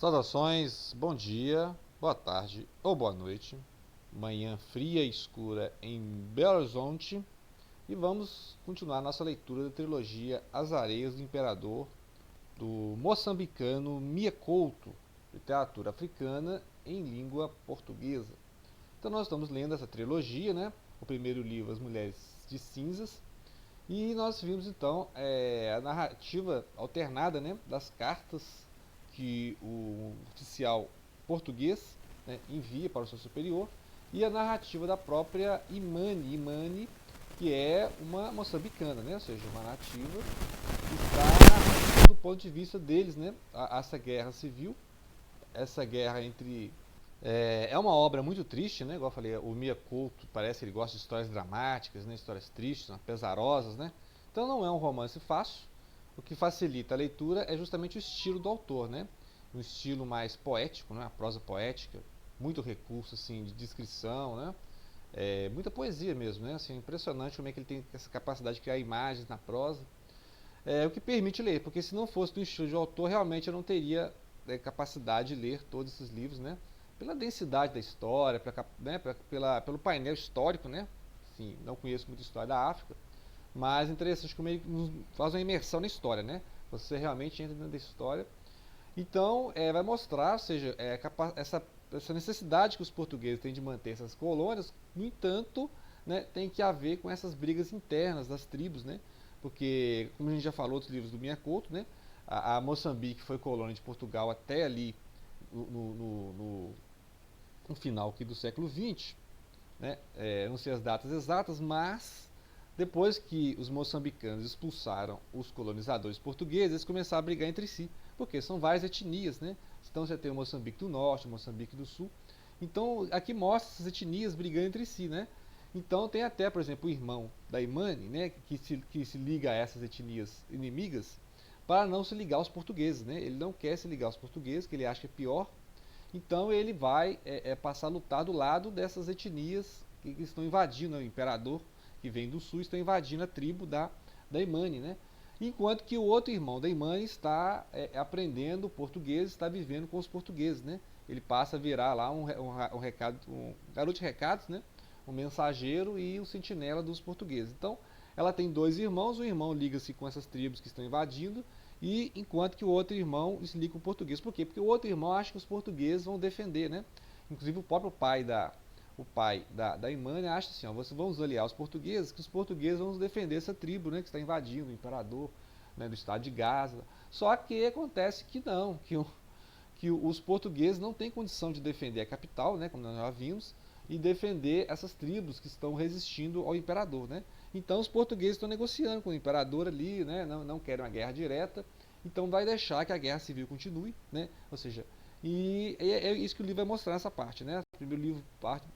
Saudações, bom dia, boa tarde ou boa noite. Manhã fria e escura em Belo Horizonte e vamos continuar nossa leitura da trilogia As Areias do Imperador do moçambicano Mia Couto, literatura africana em língua portuguesa. Então nós estamos lendo essa trilogia, né? O primeiro livro, As Mulheres de Cinzas, e nós vimos então a narrativa alternada, né, das cartas que o oficial português, né, envia para o seu superior e a narrativa da própria Imani, que é uma moçambicana, né, ou seja, uma nativa que está do ponto de vista deles, né, essa guerra civil, essa guerra entre é uma obra muito triste, né? Igual eu falei, o Mia Couto parece que ele gosta de histórias dramáticas, né? Histórias tristes, né? Pesarosas, né? Então não é um romance fácil. O que facilita a leitura é justamente o estilo do autor, né? Um estilo mais poético, né? A prosa poética, muito recurso assim de descrição, né? Muita poesia mesmo, né? Assim, impressionante como é que ele tem essa capacidade de criar imagens na prosa. O que permite ler, porque se não fosse do estilo de autor, realmente eu não teria capacidade de ler todos esses livros, né? Pela densidade da história, pelo painel histórico, né? Enfim, não conheço muito a história da África, mas interessante como ele nos faz uma imersão na história, né? Você realmente entra dentro da história. Então, vai mostrar, ou seja, essa necessidade que os portugueses têm de manter essas colônias, no entanto, né, tem que haver com essas brigas internas das tribos, né? Porque, como a gente já falou dos livros do Minha Couto, né, a Moçambique foi colônia de Portugal até ali no final aqui do século XX, né? Não sei as datas exatas, mas depois que os moçambicanos expulsaram os colonizadores portugueses, eles começaram a brigar entre si, porque são várias etnias, né? Então você tem o Moçambique do Norte, o Moçambique do Sul. Então aqui mostra essas etnias brigando entre si, né? Então tem até, por exemplo, o irmão da Imani, né, que se liga a essas etnias inimigas para não se ligar aos portugueses, né? Ele não quer se ligar aos portugueses, que ele acha que é pior. Então ele vai passar a lutar do lado dessas etnias que estão invadindo, né? O imperador que vem do sul está invadindo a tribo da Imani, né? Enquanto que o outro irmão da Imani está aprendendo português, está vivendo com os portugueses, né? Ele passa a virar lá um garoto de recados, né? Um mensageiro e o sentinela dos portugueses. Então, ela tem dois irmãos, um irmão liga-se com essas tribos que estão invadindo, e enquanto que o outro irmão se liga com o português. Por quê? Porque o outro irmão acha que os portugueses vão defender, né? Inclusive o próprio pai da Imani acha assim, ó, vocês vão aliar os portugueses, que os portugueses vão defender essa tribo, né, que está invadindo o imperador, né, do estado de Gaza. Só que acontece que não, que os portugueses não têm condição de defender a capital, né, como nós já vimos, e defender essas tribos que estão resistindo ao imperador, né? Então os portugueses estão negociando com o imperador ali, né? Não querem uma guerra direta, então vai deixar que a guerra civil continue, né? Ou seja, e é isso que o livro vai mostrar nessa parte, né? O primeiro livro,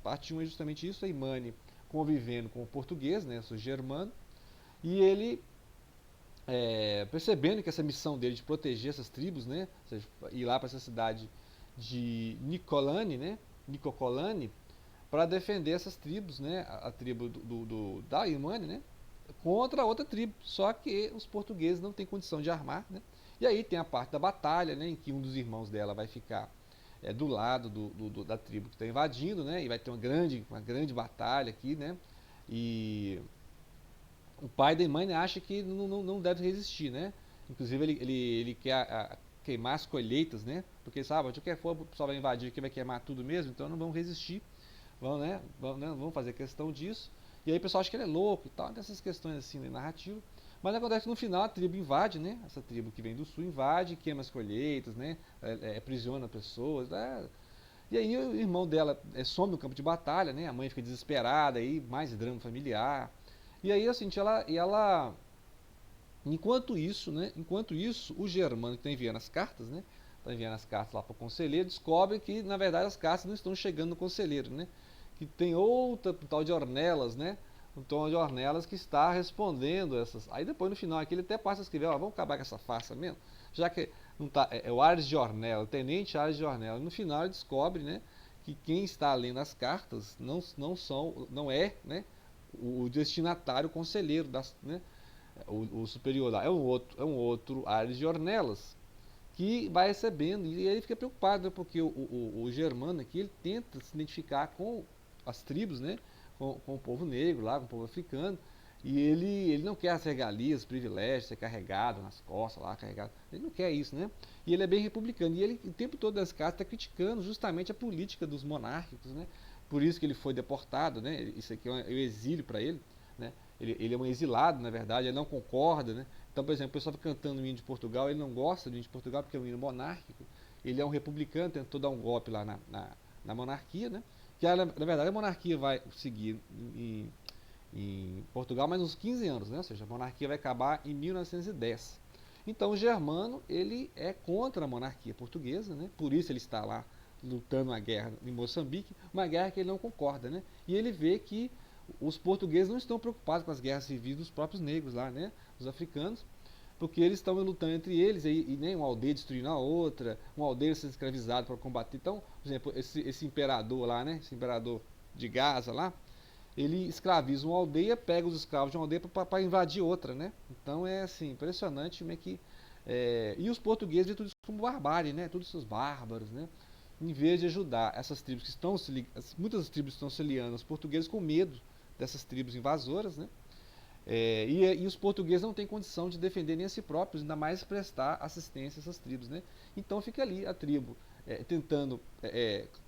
parte 1 é justamente isso, a Imani convivendo com o português, né? O germano, e ele percebendo que essa missão dele de proteger essas tribos, né? Ou seja, ir lá para essa cidade de Nicolane, né? Nicocolane, para defender essas tribos, né? A tribo da Imani, né? Contra a outra tribo. Só que os portugueses não têm condição de armar, né? E aí tem a parte da batalha, né? Em que um dos irmãos dela vai ficar do lado da tribo que está invadindo, né? E vai ter uma grande batalha aqui, né? E o pai da Imani acha que não deve resistir, né? Inclusive ele quer queimar as colheitas, né? Porque sabe, de qualquer forma o pessoal vai invadir aqui, vai queimar tudo mesmo, então não vão resistir. Vamos fazer questão disso. E aí o pessoal acha que ele é louco e tal, dessas questões assim de narrativa. Mas acontece que no final a tribo invade, né? Essa tribo que vem do sul invade, queima as colheitas, né? Aprisiona pessoas. E aí o irmão dela some no campo de batalha, né? A mãe fica desesperada, aí mais drama familiar. E aí assim, enquanto isso, o germano que está enviando as cartas, né? Está enviando as cartas lá para o conselheiro, descobre que na verdade as cartas não estão chegando no conselheiro, né? Que tem outra tal de Ornelas, né? Um tal de Ornelas que está respondendo essas. Aí depois no final aqui ele até passa a escrever, ó, vamos acabar com essa farsa mesmo, já que não tá, o Ares de Ornella, o tenente Ares de Ornella. No final ele descobre, né, que quem está lendo as cartas não é, né, o destinatário conselheiro das, né, o superior lá é um outro Ares de Ornelas, que vai recebendo, e ele fica preocupado, né, porque o germano aqui, ele tenta se identificar com as tribos, né, com o povo negro lá, com o povo africano, e ele não quer as regalias, os privilégios, ser carregado nas costas lá, carregado, ele não quer isso, né, e ele é bem republicano, e ele o tempo todo das cartas está criticando justamente a política dos monárquicos, né, por isso que ele foi deportado, né, isso aqui é o exílio para ele, né, ele é um exilado, na verdade, ele não concorda, né? Então, por exemplo, o pessoal fica cantando o hino de Portugal, ele não gosta do hino de Portugal porque é um hino monárquico, ele é um republicano, tentou dar um golpe lá na monarquia, né? Que na verdade a monarquia vai seguir em Portugal mais uns 15 anos, né? Ou seja, a monarquia vai acabar em 1910. Então o germano, ele é contra a monarquia portuguesa, né? Por isso ele está lá lutando a guerra em Moçambique, uma guerra que ele não concorda, né? E ele vê que os portugueses não estão preocupados com as guerras civis dos próprios negros lá, né? Os africanos, porque eles estão lutando entre eles e nem uma aldeia destruindo a outra, uma aldeia sendo escravizada para combater. Então, por exemplo, esse imperador lá, né? Esse imperador de Gaza lá, ele escraviza uma aldeia, pega os escravos de uma aldeia para invadir outra, né? Então é assim, impressionante como é que... e os portugueses veem tudo isso como barbárie, né? Todos esses bárbaros, né? Em vez de ajudar essas tribos que estão muitas tribos estão se aliando, os portugueses com medo dessas tribos invasoras, né? E os portugueses não têm condição de defender nem a si próprios, ainda mais prestar assistência a essas tribos, né? Então fica ali a tribo tentando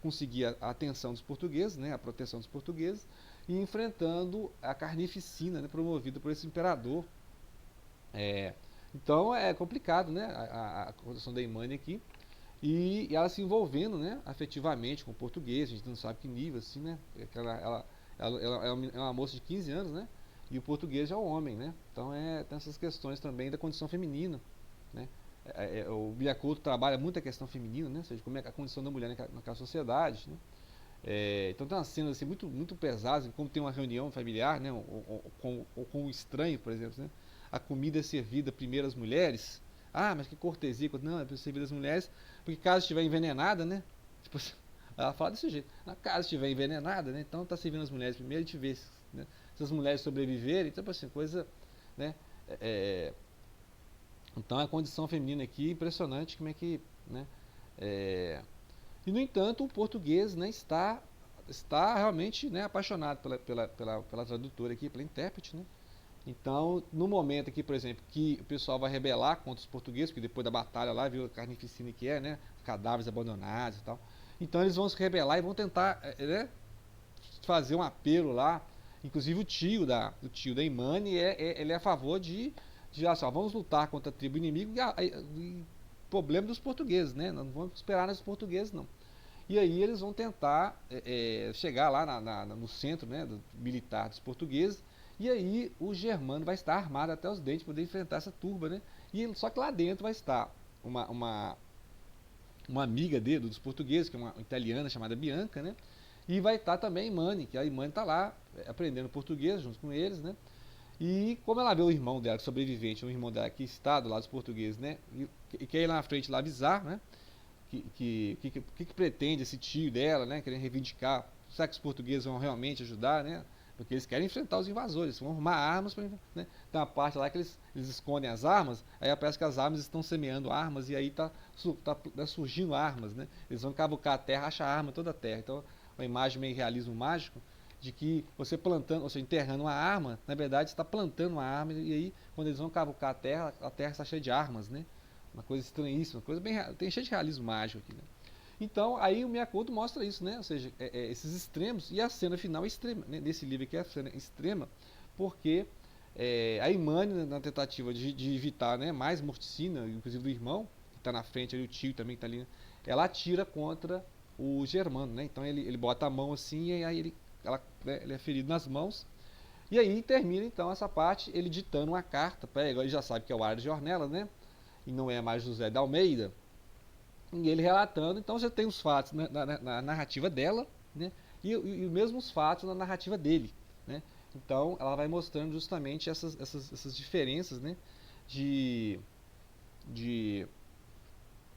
conseguir a atenção dos portugueses, né? A proteção dos portugueses, e enfrentando a carnificina, né? Promovida por esse imperador. Então é complicado, né? A condição da Imani aqui. E ela se envolvendo, né, afetivamente com o português, a gente não sabe que nível, assim, né? Ela é uma moça de 15 anos, né? E o português é o homem, né? Então tem essas questões também da condição feminina, né? O Biacuto trabalha muito a questão feminina, né? Ou seja, como é a condição da mulher naquela sociedade, né? Então tem umas cenas assim, muito pesadas, como tem uma reunião familiar, né? Ou com um estranho, por exemplo, né? A comida é servida primeiro às mulheres. Ah, mas que cortesia. Não, é para servir às mulheres, porque caso estiver envenenada, né? Tipo, ela fala desse jeito. Caso estiver envenenada, né? Então tá servindo as mulheres primeiro, a gente vê, né? Se as mulheres sobreviverem, então assim, coisa, né? Então a condição feminina aqui, impressionante como é que, né? E no entanto o português, né, está realmente, né, apaixonado pela tradutora aqui, pela intérprete, né? Então, no momento aqui, por exemplo, que o pessoal vai rebelar contra os portugueses, porque depois da batalha lá, viu a carnificina que é, né? Cadáveres abandonados e tal. Então eles vão se rebelar e vão tentar, né, fazer um apelo lá. Inclusive o tio da Imani, ele é a favor de assim, ó, vamos lutar contra a tribo inimiga e problema dos portugueses, né? Não vamos esperar nos portugueses, não. E aí eles vão tentar chegar lá no centro, né, militar dos portugueses. E aí o germano vai estar armado até os dentes para poder enfrentar essa turba, né? Só que lá dentro vai estar uma amiga dele, dos portugueses, que é uma italiana chamada Bianca, né? E vai estar também a Imani, que a Imani está lá aprendendo português junto com eles, né? E como ela vê o irmão dela, sobrevivente, o irmão dela que está do lado dos portugueses, né? E quer ir lá na frente lá avisar, né? Que pretende esse tio dela, né? Querendo reivindicar. Será que os portugueses vão realmente ajudar, né? Porque eles querem enfrentar os invasores, vão arrumar armas para, né? Tem uma parte lá que eles escondem as armas, aí parece que as armas estão semeando armas e aí tá surgindo armas, né? Eles vão cavucar a terra, achar arma toda a terra. Então, uma imagem meio realismo mágico de que você plantando, ou seja, enterrando uma arma, na verdade está plantando uma arma e aí quando eles vão cavucar a terra está cheia de armas, né? Uma coisa estranhíssima, coisa bem, tem cheio de realismo mágico aqui, né? Então, aí o Miyakoto mostra isso, né? Ou seja, esses extremos, e a cena final é extrema, né? Nesse livro aqui é a cena extrema, porque a Imani, na tentativa de evitar, né, mais morticina, inclusive do irmão, que está na frente, ali, o tio também que está ali, né? Ela atira contra o germano, né? Então ele bota a mão assim, e aí ele é ferido nas mãos, e aí termina então essa parte, ele ditando uma carta, ele já sabe que é o Aires de Ornelas, né? E não é mais José de Almeida, e ele relatando, então você tem os fatos na narrativa dela, né, e os mesmos fatos na narrativa dele, né. Então ela vai mostrando justamente essas diferenças, né, de, de,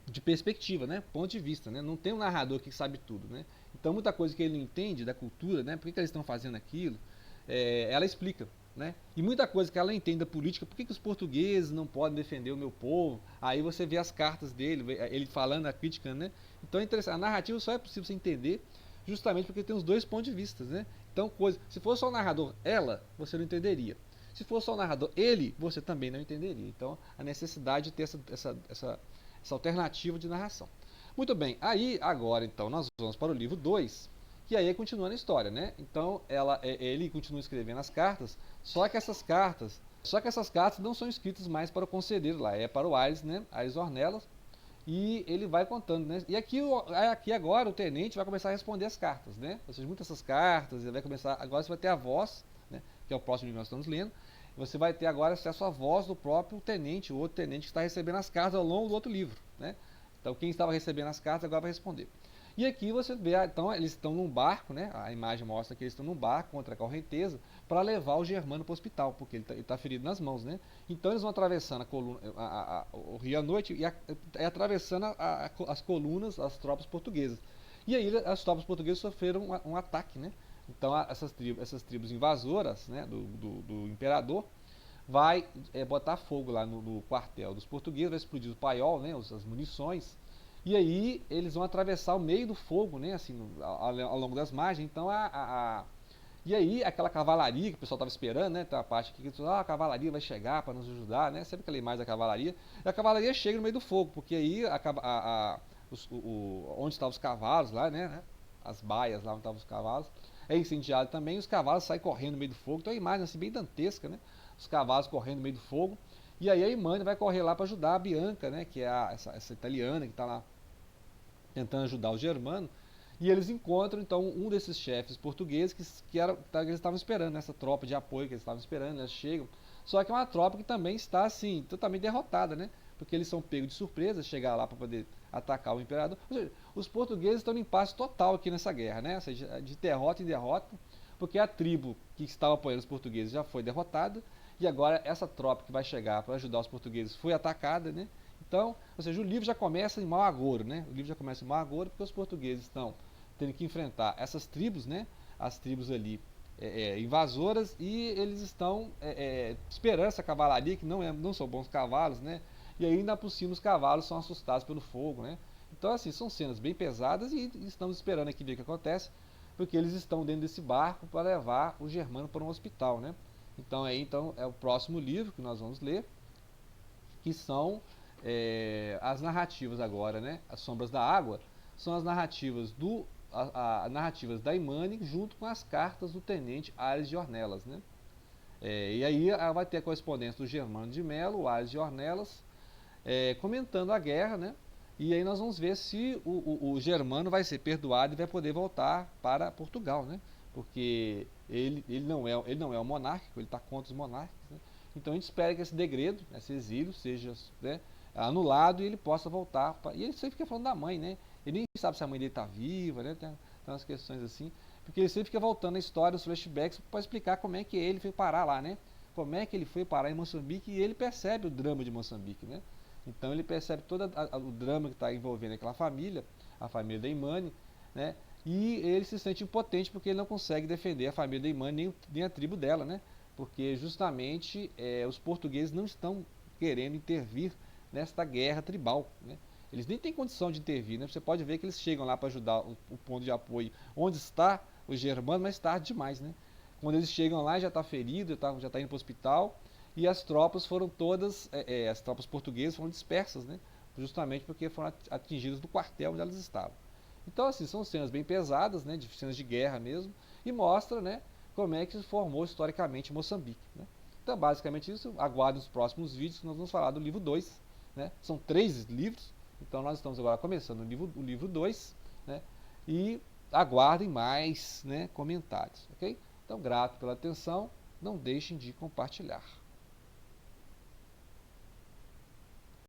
de perspectiva, né, ponto de vista, né. Não tem um narrador que sabe tudo, né. Então muita coisa que ele não entende da cultura, né, por que eles estão fazendo aquilo, ela explica, né? E muita coisa que ela entende da política, por que os portugueses não podem defender o meu povo? Aí você vê as cartas dele, ele falando, a crítica, né? Então é interessante, a narrativa só é possível você entender justamente porque tem os dois pontos de vista, né? Então, se fosse só o narrador ela, você não entenderia. Se fosse só o narrador ele, você também não entenderia. Então, a necessidade de ter essa alternativa de narração. Muito bem, aí agora então nós vamos para o livro 2, que aí é continuando a história, né? Então ele continua escrevendo as cartas, só que essas cartas não são escritas mais para o conselheiro lá, é para o Aires, né? Aires Ornelas, e ele vai contando, né? E aqui agora o tenente vai começar a responder as cartas, né? Ou seja, muitas dessas cartas, ele vai começar, agora você vai ter a voz, né? Que é o próximo livro que nós estamos lendo, você vai ter agora acesso à voz do próprio tenente, o outro tenente que está recebendo as cartas ao longo do outro livro, né? Então quem estava recebendo as cartas agora vai responder. E aqui você vê, então eles estão num barco, né? A imagem mostra que eles estão num barco contra a correnteza para levar o Germano para o hospital, porque ele está ferido nas mãos, né? Então eles vão atravessando o rio à noite e atravessando as colunas, as tropas portuguesas. E aí as tropas portuguesas sofreram um ataque, né? Então essas tribos invasoras, né, do imperador, vai botar fogo lá no quartel dos portugueses, vai explodir o paiol, né, as munições, e aí eles vão atravessar o meio do fogo, né, assim, ao longo das margens. Então e aí aquela cavalaria que o pessoal estava esperando, né, tem a parte aqui que a cavalaria vai chegar para nos ajudar, né, sempre aquela imagem da cavalaria, e a cavalaria chega no meio do fogo, porque aí onde estavam os cavalos lá, né, as baias lá onde estavam os cavalos, é incendiado também, os cavalos saem correndo no meio do fogo. Então é uma imagem assim, bem dantesca, né? Os cavalos correndo no meio do fogo. E aí a Imane vai correr lá para ajudar a Bianca, né? Que é essa italiana que está lá tentando ajudar o Germano. E eles encontram então um desses chefes portugueses que eles estavam esperando, essa tropa de apoio que eles estavam esperando, eles chegam. Só que é uma tropa que também está assim, totalmente derrotada, né? Porque eles são pegos de surpresa, chegar lá para poder atacar o imperador. Ou seja, os portugueses estão em impasse total aqui nessa guerra, né? Ou seja, de derrota em derrota, porque a tribo que estava apoiando os portugueses já foi derrotada, e agora essa tropa que vai chegar para ajudar os portugueses foi atacada, né? Então, ou seja, o livro já começa em mau agouro, né? O livro já começa em mau agouro porque os portugueses estão tendo que enfrentar essas tribos, né? As tribos ali invasoras, e eles estão esperando essa cavalaria, que não são bons cavalos, né? E ainda por cima os cavalos são assustados pelo fogo, né? Então, assim, são cenas bem pesadas e estamos esperando aqui ver o que acontece, porque eles estão dentro desse barco para levar o Germano para um hospital, né? Então é o próximo livro que nós vamos ler, que são as narrativas agora, né? As Sombras da Água são as narrativas narrativas da Imane junto com as cartas do tenente Aires de Ornelas, né? E aí vai ter a correspondência do Germano de Melo, o Aires de Ornelas, comentando a guerra, né? E aí nós vamos ver se o Germano vai ser perdoado e vai poder voltar para Portugal, né? Porque ele não é um monárquico, ele está contra os monárquicos, né? Então a gente espera que esse degredo, esse exílio, seja, né, anulado e ele possa voltar. E ele sempre fica falando da mãe, né? Ele nem sabe se a mãe dele está viva, né? Tem umas questões assim. Porque ele sempre fica voltando a história, os flashbacks, para explicar como é que ele foi parar lá, né? Como é que ele foi parar em Moçambique, e ele percebe o drama de Moçambique, né? Então ele percebe todo o drama que está envolvendo aquela família, a família da Imane, né? E ele se sente impotente porque ele não consegue defender a família da Imane, nem a tribo dela, né? Porque justamente os portugueses não estão querendo intervir nesta guerra tribal, né? Eles nem têm condição de intervir, né? Você pode ver que eles chegam lá para ajudar o ponto de apoio onde está o Germano, mas tarde demais, né? Quando eles chegam lá já está ferido, já está indo para o hospital, e as tropas foram todas, as tropas portuguesas foram dispersas, né? Justamente porque foram atingidas do quartel onde elas estavam. Então, assim, são cenas bem pesadas, né? De cenas de guerra mesmo, e mostra, né, como é que se formou historicamente Moçambique, né? Então, basicamente isso. Aguardem os próximos vídeos que nós vamos falar do livro 2, né? São 3 livros, então nós estamos agora começando o livro 2, né? E aguardem mais, né, comentários, ok? Então, grato pela atenção, não deixem de compartilhar.